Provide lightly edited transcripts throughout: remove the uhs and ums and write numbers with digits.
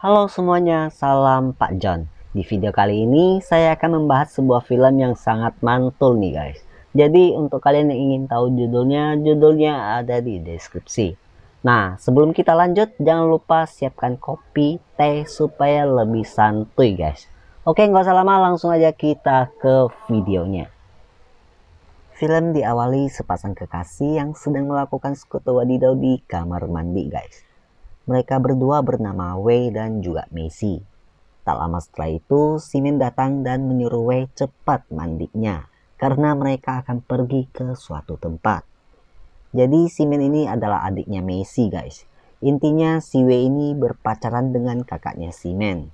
Halo semuanya, salam Pak John. Di video kali ini saya akan membahas sebuah film yang sangat mantul nih guys. Jadi untuk kalian yang ingin tahu judulnya ada di deskripsi. Nah, sebelum kita lanjut, jangan lupa siapkan kopi, teh supaya lebih santuy guys. Oke, nggak usah lama, langsung aja kita ke videonya. Film diawali sepasang kekasih yang sedang melakukan sekutu wadidaw di kamar mandi guys. Mereka berdua bernama Wei dan juga Messi. Tak lama setelah itu, Simin datang dan menyuruh Wei cepat mandinya karena mereka akan pergi ke suatu tempat. Jadi Simin ini adalah adiknya Messi guys. Intinya si Wei ini berpacaran dengan kakaknya Simin.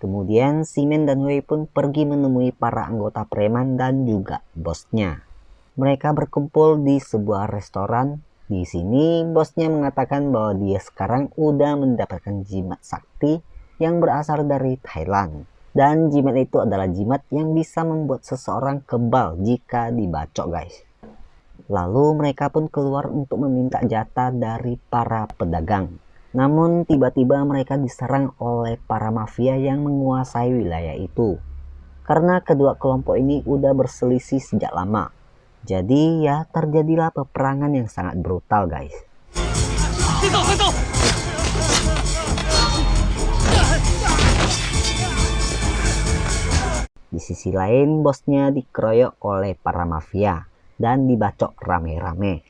Kemudian Simin dan Wei pun pergi menemui para anggota preman dan juga bosnya. Mereka berkumpul di sebuah restoran. Di sini bosnya mengatakan bahwa dia sekarang udah mendapatkan jimat sakti yang berasal dari Thailand. Dan jimat itu adalah jimat yang bisa membuat seseorang kebal jika dibacok guys. Lalu mereka pun keluar untuk meminta jatah dari para pedagang. Namun tiba-tiba mereka diserang oleh para mafia yang menguasai wilayah itu. Karena kedua kelompok ini udah berselisih sejak lama. Jadi ya terjadilah peperangan yang sangat brutal guys. Di sisi lain bosnya dikeroyok oleh para mafia dan dibacok rame-rame.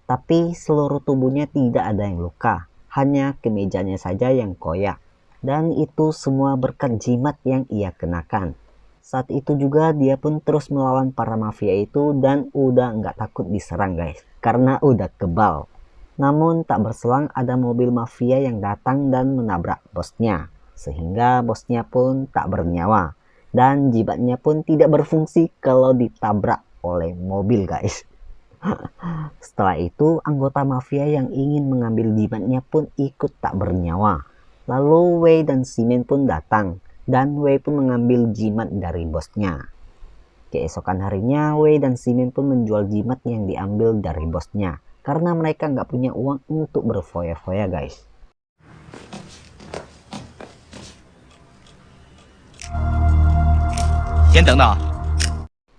Tapi seluruh tubuhnya tidak ada yang luka, hanya kemejanya saja yang koyak. Dan itu semua berkat jimat yang ia kenakan. Saat itu juga dia pun terus melawan para mafia itu dan udah nggak takut diserang guys, karena udah kebal. Namun tak berselang ada mobil mafia yang datang dan menabrak bosnya, sehingga bosnya pun tak bernyawa. Dan jimatnya pun tidak berfungsi kalau ditabrak oleh mobil guys. Setelah itu anggota mafia yang ingin mengambil jimatnya pun ikut tak bernyawa. Lalu Wei dan Simin pun datang. Dan Wei pun mengambil jimat dari bosnya. Keesokan harinya Wei dan Simin pun menjual jimat yang diambil dari bosnya. Karena mereka nggak punya uang untuk berfoya-foya guys.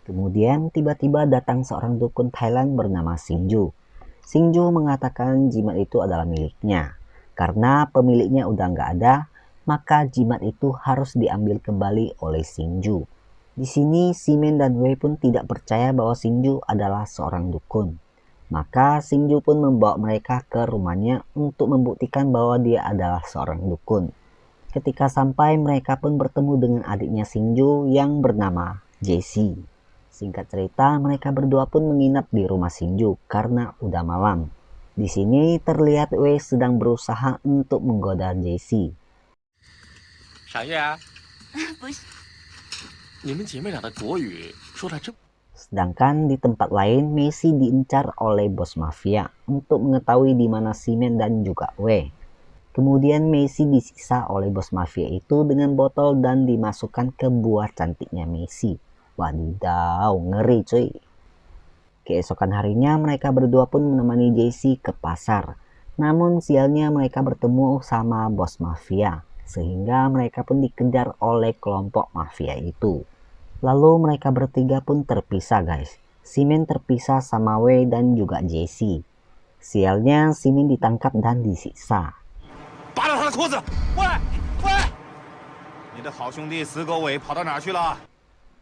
Kemudian tiba-tiba datang seorang dukun Thailand bernama Singju. Singju mengatakan jimat itu adalah miliknya. Karena pemiliknya udah nggak ada, maka jimat itu harus diambil kembali oleh Singju. Di sini Simin dan Wei pun tidak percaya bahwa Singju adalah seorang dukun. Maka Singju pun membawa mereka ke rumahnya untuk membuktikan bahwa dia adalah seorang dukun. Ketika sampai mereka pun bertemu dengan adiknya Singju yang bernama Jesse. Singkat cerita mereka berdua pun menginap di rumah Singju karena udah malam. Di sini terlihat Wei sedang berusaha untuk menggoda Jesse. 啥月啊？不是，你们姐妹俩的国语说的真。 Sedangkan di tempat lain Messi diincar oleh bos mafia untuk mengetahui di mana Simen dan juga Wei. Kemudian Messi disiksa oleh bos mafia itu dengan botol dan dimasukkan ke buah cantiknya Messi. Wadidaw, ngeri cuy. Keesokan harinya mereka berdua pun menemani Jesse ke pasar. Namun sialnya mereka bertemu sama bos mafia. Sehingga mereka pun dikejar oleh kelompok mafia itu. Lalu mereka bertiga pun terpisah guys. Simin terpisah sama Wei dan juga Jesse. Sialnya Simin ditangkap dan disiksa. 扒了他的裤子！喂喂，你的好兄弟死狗尾跑到哪去了？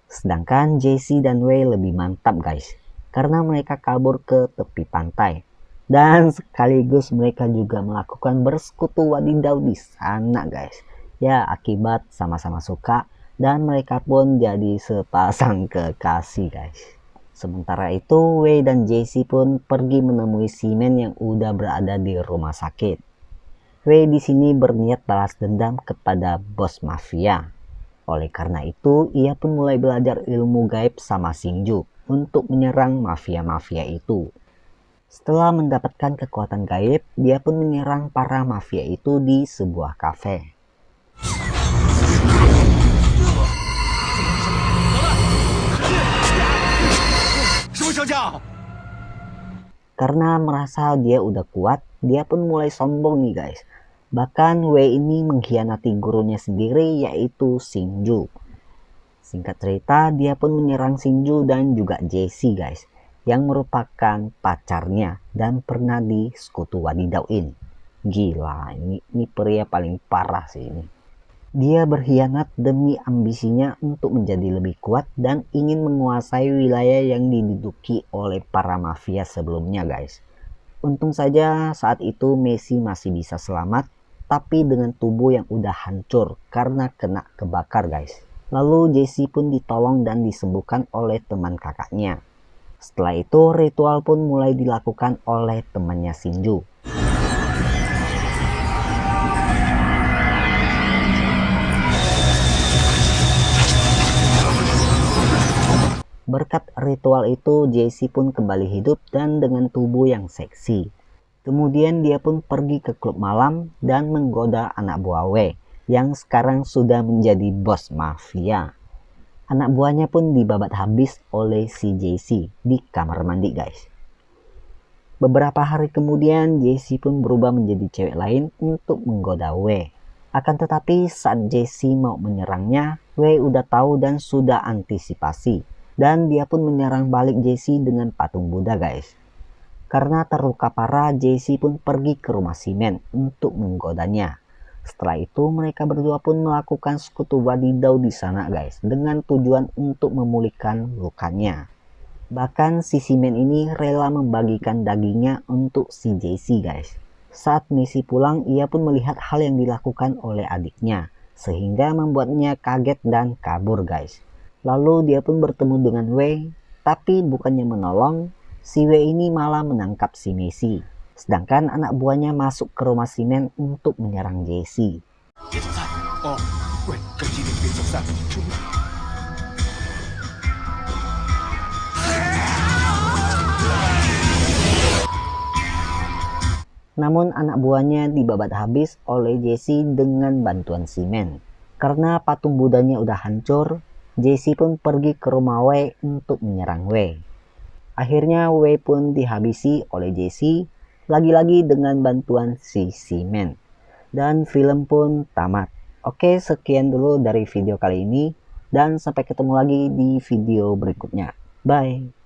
Sedangkan Jesse dan Wei lebih mantap guys. Karena mereka kabur ke tepi pantai. Dan sekaligus mereka juga melakukan bersekutu wadidaw di sana guys. Ya akibat sama-sama suka dan mereka pun jadi sepasang kekasih guys. Sementara itu Wei dan Jesse pun pergi menemui Simen yang udah berada di rumah sakit. Wei di sini berniat balas dendam kepada bos mafia. Oleh karena itu ia pun mulai belajar ilmu gaib sama Singju untuk menyerang mafia-mafia itu. Setelah mendapatkan kekuatan gaib, dia pun menyerang para mafia itu di sebuah kafe. Karena merasa dia udah kuat, dia pun mulai sombong nih guys. Bahkan Wei ini mengkhianati gurunya sendiri yaitu Xingju. Singkat cerita, dia pun menyerang Xingju dan juga Jessie guys, yang merupakan pacarnya dan pernah disekutu wadidauin. Gila, ini pria paling parah sih ini. Dia berkhianat demi ambisinya untuk menjadi lebih kuat dan ingin menguasai wilayah yang diduduki oleh para mafia sebelumnya guys. Untung saja saat itu Messi masih bisa selamat, tapi dengan tubuh yang udah hancur karena kena kebakar guys. Lalu Jessie pun ditolong dan disembuhkan oleh teman kakaknya. Setelah itu ritual pun mulai dilakukan oleh temannya Xingju. Berkat ritual itu Jessie pun kembali hidup dan dengan tubuh yang seksi. Kemudian dia pun pergi ke klub malam dan menggoda anak buah Wei yang sekarang sudah menjadi bos mafia. Anak buahnya pun dibabat habis oleh si Jessie di kamar mandi guys. Beberapa hari kemudian Jessie pun berubah menjadi cewek lain untuk menggoda Wei. Akan tetapi saat Jessie mau menyerangnya, Wei udah tahu dan sudah antisipasi. Dan dia pun menyerang balik Jessie dengan patung Buddha guys. Karena terluka parah, Jessie pun pergi ke rumah Simen untuk menggodanya. Setelah itu mereka berdua pun melakukan sekutu wadidau di sana guys, dengan tujuan untuk memulihkan lukanya. Bahkan si Simen ini rela membagikan dagingnya untuk si Jessie guys. Saat Messi pulang, ia pun melihat hal yang dilakukan oleh adiknya, sehingga membuatnya kaget dan kabur guys. Lalu dia pun bertemu dengan Wei, tapi bukannya menolong, si Wei ini malah menangkap si Messi. Sedangkan anak buahnya masuk ke rumah Simen untuk menyerang Jessie. Namun anak buahnya dibabat habis oleh Jessie dengan bantuan Simen. Karena patung Budanya udah hancur, Jessie pun pergi ke rumah Wei untuk menyerang Wei. Akhirnya Wei pun dihabisi oleh Jessie, lagi-lagi dengan bantuan si Simen. Dan film pun tamat. Oke, sekian dulu dari video kali ini. Dan sampai ketemu lagi di video berikutnya. Bye.